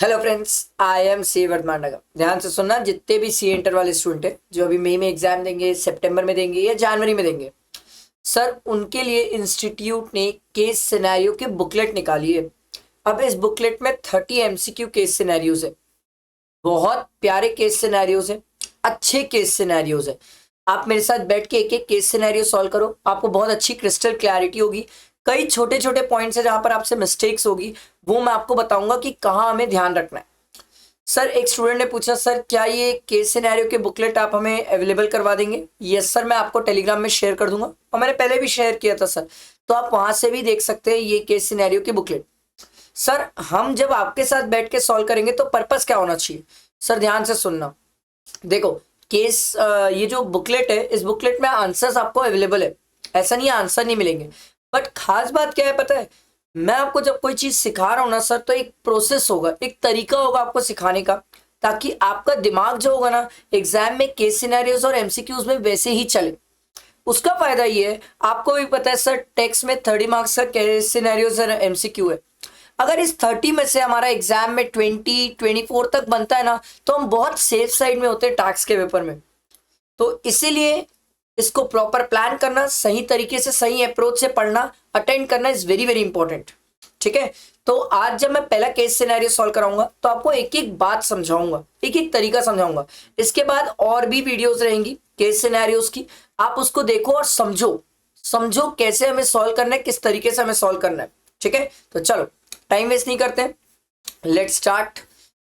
Hello friends, I am C Vardhaman. ध्यान से सुनना, जितने भी सी इंटर वाले स्टूडेंट हैं जो अभी मई में एग्जाम देंगे, सितंबर में देंगे या जनवरी में देंगे, सर उनके लिए इंस्टीट्यूट ने केस सिनेरियो की बुकलेट निकाली है। अब इस बुकलेट में 30 एमसीक्यू केस सिनेरियोज है। बहुत प्यारे केस सिनेरियोज है, अच्छे केस सिनेरियोज है। आप मेरे साथ बैठ के एक एक केस सिनेरियो सॉल्व करो, आपको बहुत अच्छी क्रिस्टल क्लैरिटी होगी। कई छोटे छोटे पॉइंट्स है जहां पर आपसे मिस्टेक्स होगी, वो मैं आपको बताऊंगा कि कहाँ हमें ध्यान रखना है। सर एक स्टूडेंट ने पूछा, सर क्या ये केस सिनेरियो के बुकलेट आप हमें अवेलेबल करवा देंगे? यस सर, मैं आपको टेलीग्राम में शेयर कर दूंगा और मैंने पहले भी शेयर किया था सर, तो आप वहां से भी देख सकते हैं ये केस सिनेरियो की बुकलेट। सर हम जब आपके साथ बैठ के सॉल्व करेंगे तो पर्पस क्या होना चाहिए? सर ध्यान से सुनना, देखो केस ये जो बुकलेट है, इस बुकलेट में आंसर्स आपको अवेलेबल है, ऐसा नहीं है आंसर नहीं मिलेंगे। बट खास बात क्या है पता है, मैं आपको जब कोई चीज सिखा रहा हूं ना सर, तो एक प्रोसेस होगा, एक तरीका होगा आपको सिखाने का, ताकि आपका दिमाग जो होगा ना एग्जाम में केस सिनेरियोज और एमसीक्यूज में वैसे ही चले। उसका फायदा ये है, आपको भी पता है सर टेक्स्ट में 30 मार्क्स का केस सिनेरियोज और एमसीक्यू है। अगर इस 30 में से हमारा एग्जाम में 24 तक बनता है ना, तो हम बहुत सेफ साइड में होते हैं टैक्स के पेपर में। तो इसीलिए इसको प्रॉपर प्लान करना, सही तरीके से सही अप्रोच से पढ़ना, अटेंड करना इज वेरी वेरी इंपॉर्टेंट। ठीक है, तो आज जब मैं पहला केस सिनेरियो सॉल्व कराऊंगा तो आपको एक एक बात समझाऊंगा, एक एक तरीका समझाऊंगा। इसके बाद और भी वीडियोस रहेंगी केस सिनेरियोस की, आप उसको देखो और समझो, समझो कैसे हमें सॉल्व करना है, किस तरीके से हमें सॉल्व करना है। ठीक है, तो चलो टाइम वेस्ट नहीं करते, लेट्स स्टार्ट।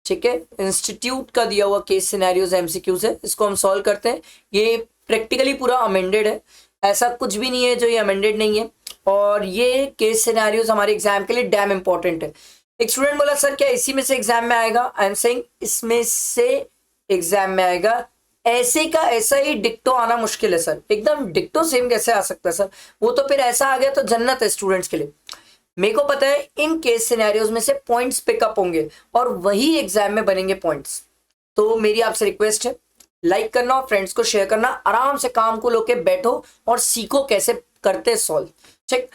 ठीक है, इंस्टीट्यूट का दिया हुआ केस सिनेरियोज एमसीक्यूज है, इसको हम सॉल्व करते हैं। ये प्रैक्टिकली पूरा अमेंडेड है, ऐसा कुछ भी नहीं है जो ये अमेंडेड नहीं है। और ये केस सिनेरियोज हमारे एग्जाम के लिए डैम इंपॉर्टेंट है। एक स्टूडेंट बोला, सर क्या इसी में से एग्जाम में आएगा? आई एम सेइंग इसमें से एग्जाम में आएगा। ऐसे का ऐसा ही डिक्टो आना मुश्किल है सर, एकदम डिक्टो सेम कैसे आ सकता है सर? वो तो फिर ऐसा आ गया तो जन्नत है स्टूडेंट्स के लिए। मेरे को पता है इन केस सिनेरियोज में से पॉइंट्स पिकअप होंगे और वही एग्जाम में बनेंगे पॉइंट्स। तो मेरी आपसे रिक्वेस्ट है, लाइक करना और फ्रेंड्स को शेयर करना, आराम से काम को लेके बैठो और सीखो कैसे करते सॉल्व। ठीक,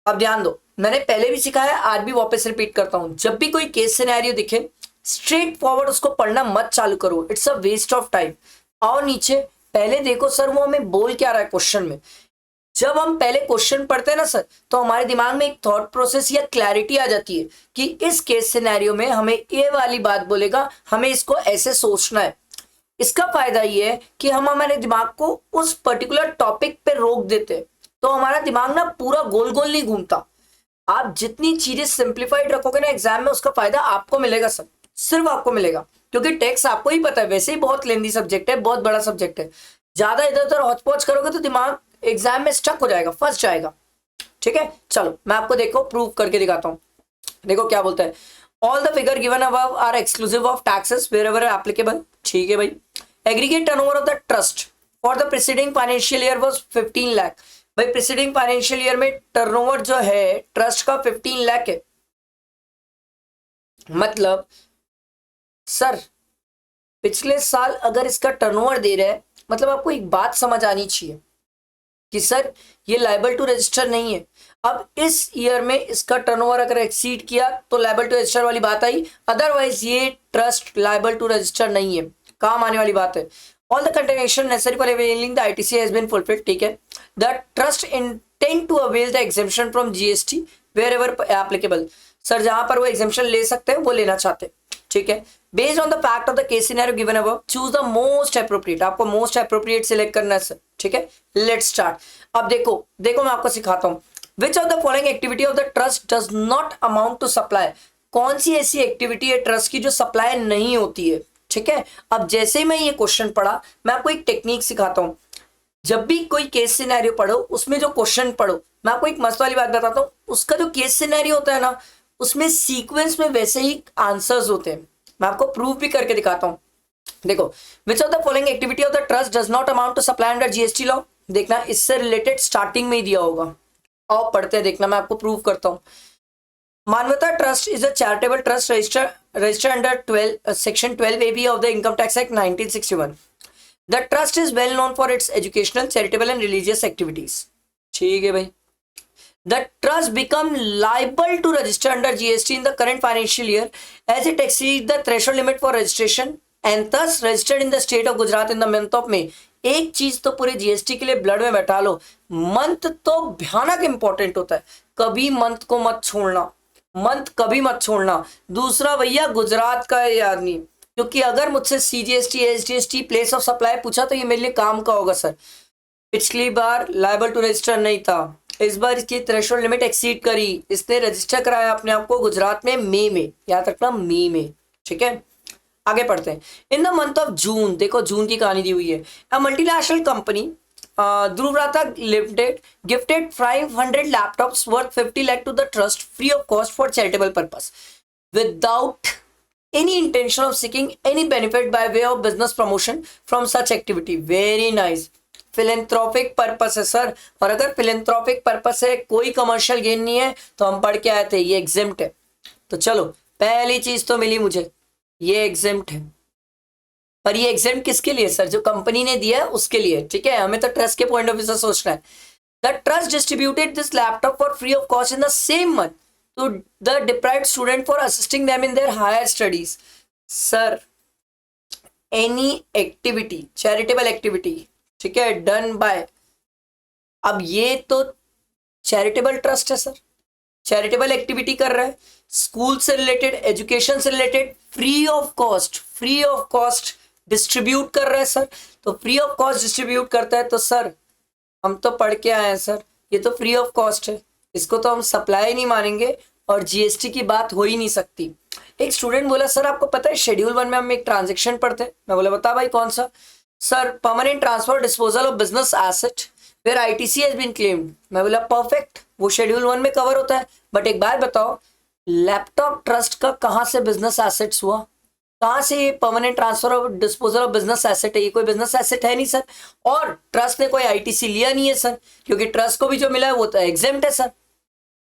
अब ध्यान दो, मैंने पहले भी सिखाया, आज भी वापस रिपीट करता हूं। जब भी कोई केस सिनेरियो दिखे, स्ट्रेट फॉरवर्ड उसको पढ़ना मत चालू करो, it's a waste of time. आओ नीचे, पहले देखो सर वो हमें बोल क्या रहा है क्वेश्चन में। जब हम पहले क्वेश्चन पढ़ते हैं ना सर, तो हमारे दिमाग में एक थॉट प्रोसेस या क्लैरिटी आ जाती है कि इस केस सिनेरियो में हमें ये वाली बात बोलेगा, हमें इसको ऐसे सोचना है। इसका फायदा ये है कि हम हमारे दिमाग को उस पर्टिकुलर टॉपिक पे रोक देते हैं, तो हमारा दिमाग ना पूरा गोल गोल नहीं घूमता। आप जितनी चीजें सिंप्लीफाइड रखोगे ना एग्जाम में, उसका फायदा आपको मिलेगा सर, सिर्फ आपको मिलेगा। क्योंकि टेक्स्ट आपको ही पता है वैसे ही बहुत लेंदी सब्जेक्ट है, बहुत बड़ा सब्जेक्ट है। ज्यादा इधर उधर हौच पौच करोगे तो दिमाग एग्जाम में स्टक हो जाएगा, फंस जाएगा। ठीक है, चलो मैं आपको देखो प्रूव करके दिखाता हूँ। देखो क्या बोलता है, all the figure given above are exclusive of taxes wherever applicable. ठीक है भाई, aggregate turnover of the trust for the preceding financial year was 15 lakh. भाई प्रीसीडिंग फाइनेंशियल ईयर में टर्नओवर जो है ट्रस्ट का 15 लाख है। मतलब सर पिछले साल अगर इसका टर्नओवर दे रहा है, मतलब आपको एक बात समझ आनी चाहिए कि सर ये लायबल टू रजिस्टर नहीं है। अब इस ईयर में इसका टर्नओवर अगर एक्सीड किया तो लायबल टू रजिस्टर वाली बात आई, अदरवाइज ये ट्रस्ट लायबल टू रजिस्टर नहीं है, काम आने वाली बात है। All the continuation necessary for availing the ITC has been fulfilled. ठीक है, the trust intend to avail the exemption from GST wherever applicable. Sir जहां पर वो एग्जेम्पशन ले सकते हैं वो लेना चाहते हैं। ठीक है, based on the fact of the case scenario given above choose the most appropriate. आपको मोस्ट एप्रोप्रिएट सिलेक्ट करना है सर। ठीक है, लेट्स स्टार्ट। अब देखो देखो मैं आपको सिखाता हूं, which of the following activity of the trust does not amount to supply. कौन सी ऐसी एक्टिविटी है ट्रस्ट की जो सप्लाई नहीं होती है? ठीक है, अब जैसे ही मैं ये क्वेश्चन पढ़ा, मैं आपको एक टेक्निक सिखाता हूं। जब भी कोई केस सिनेरियो पढ़ो, उसमें जो क्वेश्चन पढ़ो, मैं आपको एक मस्त वाली बात बताता हूँ, उसका जो केस सिनेरियो होता है ना, उसमें सीक्वेंस में वैसे ही आंसर्स होते हैं। मैं आपको प्रूव भी करके दिखाता हूं। देखो, which of the following activity of the trust does not amount to supply under GST law. देखना इससे रिलेटेड स्टार्टिंग में ही दिया होगा, आओ पढ़ते हैं, देखना मैं आपको प्रूव करता हूं। मानवता trust is a charitable trust registered under 12 section 12 AB of the income tax act 1961। The trust is well known for its educational, charitable and religious activities. ठीक है भाई, The trust become liable to register under GST in the current financial year as it exceeds the threshold limit for registration and thus registered in the state of Gujarat in the month of May. एक चीज तो पूरे GST के लिए blood में बैठा लो, month तो भयानक इंपॉर्टेंट होता है, कभी मंथ को मत छोड़ना, मंथ कभी मत छोड़ना। दूसरा भैया गुजरात का याद नहीं, क्योंकि अगर मुझसे CGST SGST place of supply पूछा तो ये मेरे लिए काम का होगा सर। पिछली बार लायबल टू रजिस्टर नहीं था, इस बार इसकी थ्रेशोल्ड लिमिट एक्सीड करी, इसने रजिस्टर कराया अपने आप को गुजरात में मई में, याद रखना मई में, ठीक है। आगे पढ़ते हैं। In the month of June, देखो जून की कहानी दी हुई है। A multinational company Dhruvrata limited gifted 500 laptops worth 50 lakh to the trust free of cost for charitable purpose without any intention of seeking any benefit by way of business promotion from such activity. Very nice. Philanthropic purpose है sir, और अगर philanthropic purpose है, कोई commercial gain नहीं है, तो हम पढ़ के आए थे ये एग्जेम्प्ट है। तो चलो पहली चीज तो मिली मुझे, ये एग्जेम्प्ट है। पर ये एग्जेम्प्ट किसके लिए सर? जो कंपनी ने दिया है उसके लिए, ठीक है। हमें तो ट्रस्ट के पॉइंट ऑफ व्यू से सोचना है। The trust distributed this laptop for free of cost in the same month to the deprived student for assisting them in their higher studies. Sir, any activity, charitable activity, ठीक है, done by, अब ये तो charitable trust है sir, charitable activity कर रहा है, school से रिलेटेड, एजुकेशन से related, free of cost distribute कर रहा है सर। तो फ्री ऑफ कॉस्ट डिस्ट्रीब्यूट करता है तो सर हम तो पढ़ के आए हैं सर, ये तो फ्री ऑफ कॉस्ट है, इसको तो हम सप्लाई नहीं मानेंगे और जीएसटी की बात हो ही नहीं सकती। एक स्टूडेंट बोला सर आपको पता है शेड्यूल 1 में हम एक ट्रांजैक्शन पढ़ते हैं। मैं बोला बता भाई कौन सा? Sir permanent transfer disposal of business asset where ITC has been claimed. मैं बोला परफेक्ट, वो शेड्यूल 1 में कवर होता है, बट एक बात बताओ, लैपटॉप ट्रस्ट का कहाँ से बिजनेस एसेट्स हुआ? कहाँ से ये permanent transfer of disposal of business asset है? ये कोई बिजनेस एसेट है नहीं सर, और ट्रस्ट ने कोई आईटीसी लिया नहीं है सर, क्योंकि ट्रस्ट को भी जो मिला है वो तो एग्जेम्प्ट है सर।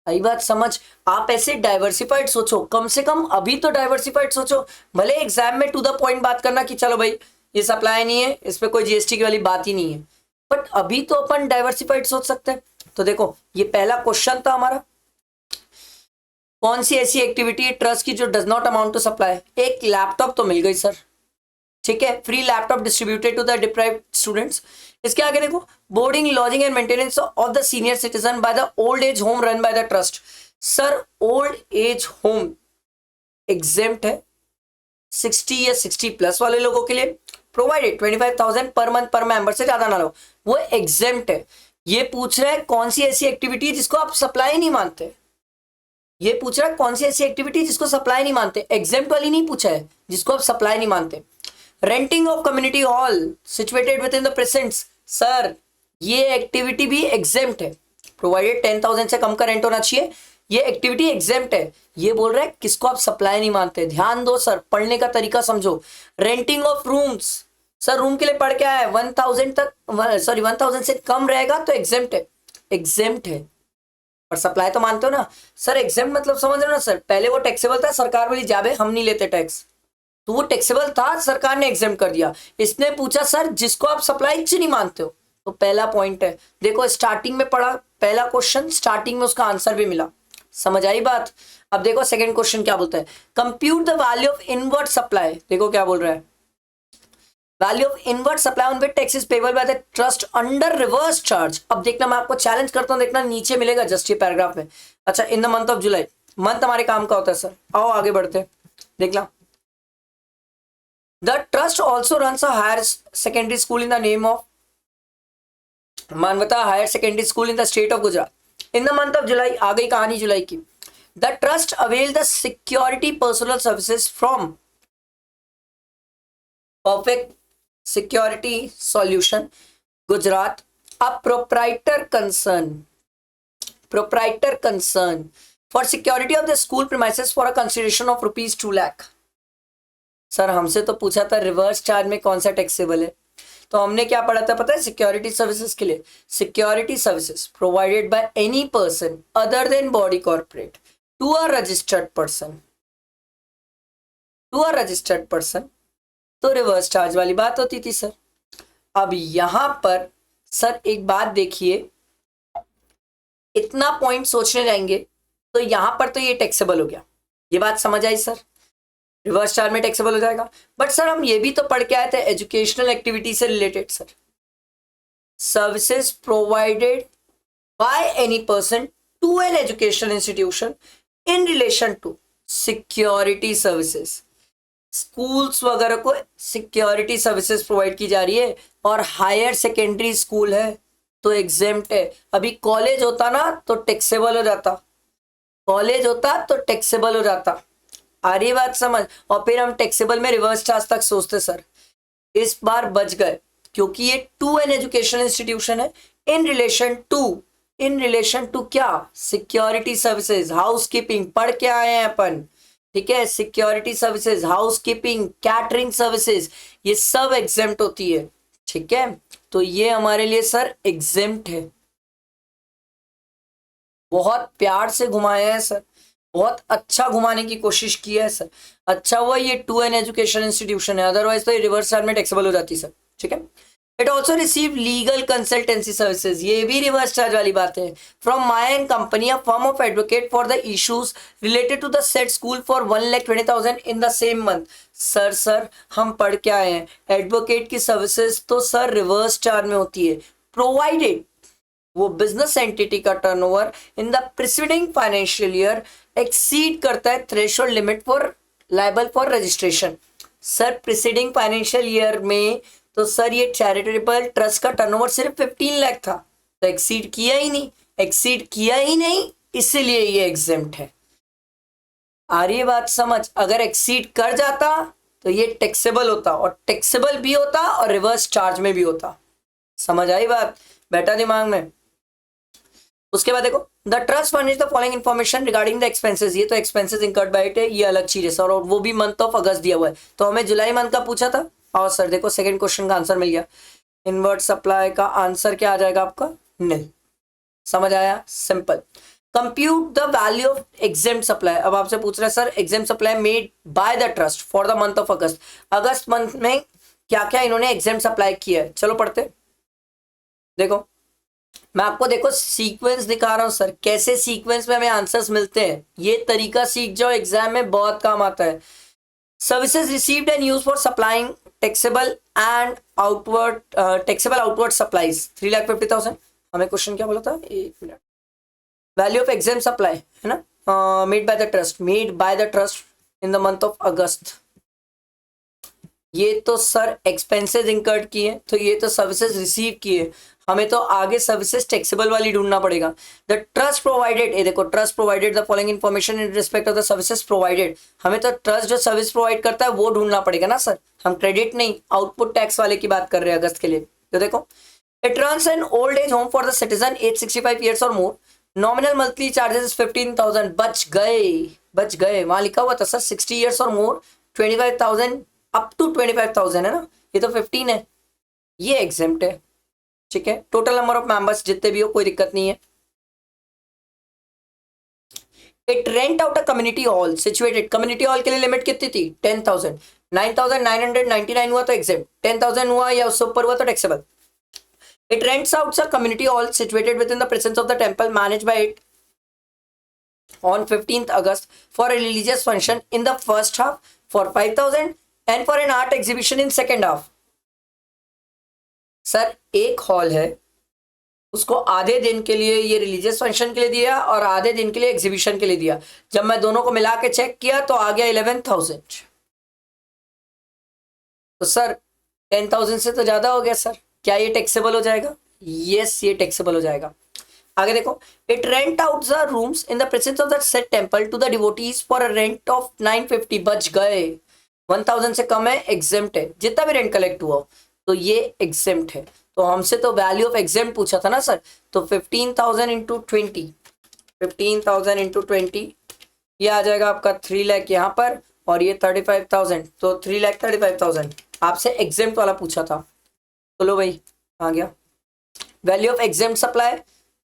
आई बात समझ? आप ऐसे डाइवर्सिफाइड सोचो, कम से कम अभी तो डाइवर्सिफाइड सोचो। भले एग्जाम में टू द पॉइंट बात करना कि चलो भाई ये सप्लाई नहीं है, इस पे कोई जीएसटी की वाली बात ही नहीं है, बट अभी तो अपन डाइवर्सिफाइड सोच सकते हैं। तो देखो ये पहला क्वेश्चन था हमारा, कौन सी ऐसी एक्टिविटी है ट्रस्ट की जो does not amount to supply? एक लैपटॉप तो मिल गई सर, ठीक है, free laptop distributed to the deprived students. इसके आगे देखो, boarding lodging and maintenance of the senior citizen by the old age home run by the trust. Sir old age home exempt है 60 या 60 प्लस वाले लोगों के लिए, प्रोवाइडेड 25,000 पर मंथ पर मेंबर, से ज्यादा ना लो, वो एग्जेम्प्ट है। ये पूछ रहा है कौन सी ऐसी एक्टिविटी है जिसको आप सप्लाई नहीं मानते, ये पूछ रहा है कौन सी ऐसी एक्टिविटी जिसको सप्लाई नहीं मानते, एग्जेम्प्ट वाली नहीं पूछा है जिसको आप सप्लाई नहीं मानते। Renting of community hall situated with in the presents, sir ये एक्टिविटी भी एग्जेम्प्ट है, प्रोवाइडेड 10,000 से कम का रेंट होना चाहिए, ये एक्टिविटी एग्जेम्प्ट है। ये बोल रहा है किसको आप सप्लाई नहीं मानते, ध्यान दो सर, पढ़ने का तरीका समझो। Renting of rooms, sir room के लिए पढ़ के आया है 1,000 तक, सॉरी 1,000 से कम रहेगा तो एग्जेम्प्ट है, एग्जेम्प्ट है, पर सप्लाई तो मानते हो ना सर। एग्जेम्प्ट मतलब समझ रहे हो ना सर, पहले वो टैक्सेबल था, सरकार बोली जाबे हम नहीं लेते टैक्स, तो वो टैक्सेबल था, सरकार ने एग्जेम्प्ट कर दिया। इसने पूछा सर जिसको आप सप्लाई नहीं मानते हो, तो पहला पॉइंट है, देखो स्टार्टिंग में पढ़ा पहला क्वेश्चन, स्टार्टिंग में उसका आंसर भी मिला, समझ आई बात। अब देखो सेकंड क्वेश्चन क्या बोलता है, compute the value of inward supply. देखो क्या बोल रहा है, value of inward supply on which tax is payable by the trust under reverse charge. अब देखना मैं आपको चैलेंज करता हूं, देखना नीचे मिलेगा जस्ट ये पैराग्राफ में। अच्छा, इन the month of July, month हमारे काम का होता है सर, आओ आगे बढ़ते हैं, देखना। The trust also runs a higher secondary school in the name of Manavta higher secondary school in the state of Gujarat. In the month of July, आ गई कहानी जुलाई की। The trust avail the security personnel services from perfect security solution Gujarat, a proprietor concern for security of the school premises for a consideration of ₹2 lakh. Sir हमसे तो पूछा था reverse charge में कौन सा टैक्सेबल है, तो हमने क्या पढ़ा था पता है? सिक्योरिटी सर्विसेज के लिए, security services provided by any person other than body corporate to a registered person, तो रिवर्स चार्ज वाली बात होती थी सर। अब यहां पर सर एक बात देखिए, इतना पॉइंट सोचने जाएंगे तो यहां पर तो ये टैक्सेबल हो गया, ये बात समझ आई सर, रिवर्स चार्ज में टैक्सेबल हो जाएगा। बट सर हम ये भी तो पढ़ के आए थे एजुकेशनल एक्टिविटी से related sir, services provided by any person to an educational institution in relation to security services, schools वगैरह को सिक्योरिटी सर्विसेज प्रोवाइड की जा रही है, और हायर सेकेंडरी स्कूल है तो एग्जेम्प्ट है। अभी कॉलेज होता ना तो टैक्सेबल हो जाता, कॉलेज होता तो टैक्सेबल हो जाता, आ रही बात समझ। और फिर हम टैक्सेबल में रिवर्स चार्ज तक सोचते सर, इस बार बच गए क्योंकि ये टू एन एजुकेशनल इंस्टीट्यूशन है इन रिलेशन टू क्या, सिक्योरिटी सर्विसेज, हाउस कीपिंग पढ़ के आए हैं अपन, ठीक है, security services, house keeping, catering services, ये सब एग्जेम्प्ट होती है, ठीक है। तो ये हमारे लिए सर एग्जेम्प्ट है। बहुत प्यार से घुमाया है सर, बहुत अच्छा घुमाने की कोशिश की है सर। अच्छा हुआ ये टू एन एजुकेशन इंस्टीट्यूशन है, अदरवाइज तो ये रिवर्स चार्ज में टैक्सेबल हो जाती सर, ठीक है। It also receive legal consultancy services, ये भी रिवर्स चार्ज वाली बात है, from my and company a firm of advocate for the issues related to the set school for 1,20,000 in the same month. Sir हम पढ़ के आए हैं एडवोकेट की सर्विसेज तो सर रिवर्स चार्ज में होती है, प्रोवाइडेड वो बिजनेस एंटिटी का turnover in the preceding financial year exceed करता है threshold limit for liable for registration. Sir preceding financial year में तो सर ये चैरिटेबल ट्रस्ट का टर्नओवर सिर्फ 15 लाख था, तो एक्सीड किया ही नहीं, इसलिए ये एग्जेम्प्ट है। आ रही है बात समझ। अगर एक्सीड कर जाता तो ये टैक्सेबल होता, और टैक्सेबल भी होता और रिवर्स चार्ज में भी होता। समझ आई बात, बैठा दिमाग में। उसके बाद देखो the trust furnish the following information regarding the expenses, ये तो एक्सपेंसेस इंकर्ड बाय इट है, ये अलग चीज है सर, और वो भी मंथ ऑफ अगस्त दिया हुआ है, तो हमें जुलाई मंथ का पूछा था। और सर देखो सेकंड क्वेश्चन का आंसर मिल गया, इनवर्ट सप्लाई का आंसर क्या आ जाएगा आपका, नील। समझ आया, simple. Compute the value of exempt supply, अब आपसे पूछ रहे हैं sir exempt supply made by the trust for the month of August, August month में क्या क्या इन्होंने एग्जेम्प्ट सप्लाई किया है, चलो पढ़ते। देखो मैं आपको देखो सीक्वेंस दिखा रहा हूं सर, कैसे सीक्वेंस में हमें आंसर्स मिलते हैं, ये तरीका सीख जाओ, एग्जाम में बहुत काम आता है। Services received and used for supplying taxable and outward taxable outward supplies 3,50,000। हमें क्वेश्चन क्या बोला था, एक minute. Value of exempt supply है ना, made by the trust in the month of अगस्त। ये तो सर एक्सपेंसेस इंकर्ड किए, तो ये तो सर्विसेज रिसीव किए, हमें तो आगे सर्विसेज टैक्सेबल वाली ढूंढना पड़ेगा। द ट्रस्ट प्रोवाइडेड, ये देखो trust provided the following information in respect of the services provided, हमें तो ट्रस्ट जो सर्विस प्रोवाइड करता है वो ढूंढना पड़ेगा ना सर, हम क्रेडिट नहीं आउटपुट टैक्स वाले की बात कर रहे हैं अगस्त के लिए। तो देखो it runs an old age home for the citizen age 65 years और मोर, नॉमिनल मंथली चार्जेस 15,000। बच गए वहां लिखा हुआ था सर 60 ईयर्स और मोर 25,000 अप टू 25,000 है ना, ये तो 15 है, ये एग्जेम्प्ट है, ठीक है। टोटल नंबर ऑफ मेंबर्स जितने भी हो कोई दिक्कत नहीं है। It rent out a community hall situated, community hall के लिए लिमिट कितनी थी 10,000, 9,999 हुआ तो एग्जेम्प्ट, 10,000 हुआ या उससे ऊपर हुआ तो taxable. It rents out a community hall situated with in the presence of the temple manage by it on 15th August for a religious function in the first half for 5,000 and for an art exhibition in second half। Sir एक hall है, उसको आधे दिन के लिए ये religious function के लिए दिया और आधे दिन के लिए एग्जीबिशन के लिए दिया, जब मैं दोनों को मिला के चेक किया तो आ गया 11,000। तो सर 10,000 से तो ज्यादा हो गया सर, क्या ये टैक्सेबल हो जाएगा, यस ये टैक्सेबल हो जाएगा। आगे देखो it rent out the rooms in the presence of the set temple to the devotees for a rent of 950। बच गए, 1,000 से कम है एग्जेम्प्ट है, जितना भी रेंट कलेक्ट हुआ तो ये एग्जेम्प्ट है। तो हमसे तो वैल्यू ऑफ एग्जेम्प्ट पूछा था ना सर, तो 15,000 इंटू 20, 15,000 इंटू 20 ये आ जाएगा आपका 3 लाख यहाँ पर, और ये 35,000, तो 3,35,000 आपसे एग्जेम्प्ट वाला पूछा था। तो लो भाई आ गया वैल्यू ऑफ एग्जेम्प्ट सप्लाई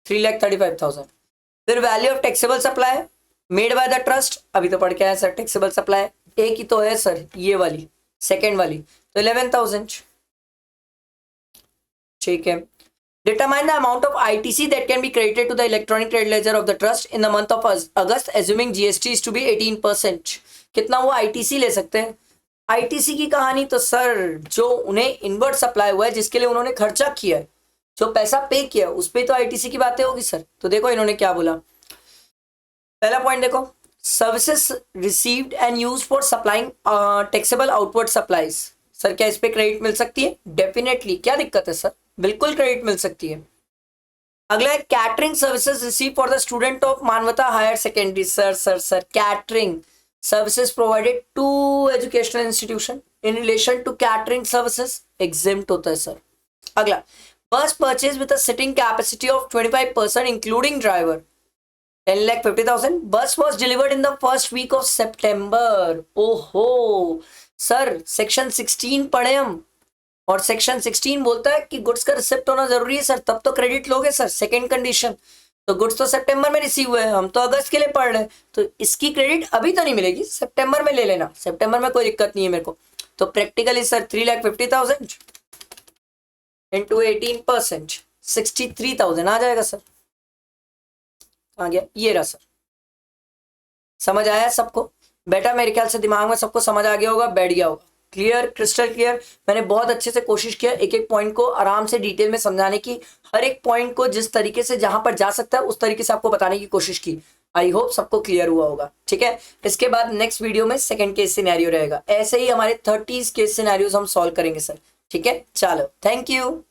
3,35,000। फिर value of taxable supply made by the trust, अभी तो पढ़ के आया सर टैक्सेबल सप्लाई एक ही तो है सर, ये वाली सेकेंड वाली, तो 11,000, ठीक है। Determine the amount of ITC that can be credited to the electronic trade ledger of the trust in the month of August, assuming GST is to be 18%. कितना वो ITC ले सकते हैं? ITC की कहानी तो सर जो उन्हें इनवर्ट सप्लाई हुआ है, जिसके लिए उन्होंने खर्चा किया है, जो पैसा पे किया, उस पर तो ITC की बातें होगी सर। तो देखो इन्होंने क्या बोला, पहला पॉइंट देखो, services received and used for supplying taxable outward supplies. Sir क्या इस पे क्रेडिट मिल सकती है? डेफिनेटली, क्या दिक्कत है सर, बिल्कुल क्रेडिट मिल सकती है। अगला है catering services receive for the student of Manavta higher secondary. Sir catering services provided to educational institution in relation to catering services exempt होता है सर। अगला, bus purchase with a seating capacity of 25% including driver 10,50,000. Bus was delivered in the first week of September. ओहो sir, section 16 पढ़े हम, और section 16 बोलता है कि गुड्स का रिसिप्ट होना जरूरी है सर, तब तो क्रेडिट लोगे सर। सेकंड कंडीशन, तो गुड्स तो सितंबर में रिसीव हुए हैं, हम तो अगस्त के लिए पढ़ रहे हैं, तो इसकी क्रेडिट अभी तो नहीं मिलेगी, सितंबर में ले लेना, सितंबर में कोई दिक्कत नहीं है मेरे को। तो प्रैक्टिकली सर 3,50,000 इंटू 18% 63,000 आ जाएगा सर। आ गया, ये रहा सर। समझ आया सबको? बेटा मेरे ख्याल से दिमाग में सबको समझ आ गया होगा, बैठ गया होगा। Clear, crystal clear. मैंने बहुत अच्छे से कोशिश किया एक एक पॉइंट को आराम से डिटेल में समझाने की, हर एक पॉइंट को जिस तरीके से जहां पर जा सकता है उस तरीके से आपको बताने की कोशिश की। आई होप सबको क्लियर हुआ होगा, ठीक है। इसके बाद नेक्स्ट वीडियो में सेकंड केस सिनेरियो रहेगा, ऐसे ही हमारे 30 केस सिनेरियोज हम सॉल्व करेंगे सर, ठीक है। चलो, थैंक यू।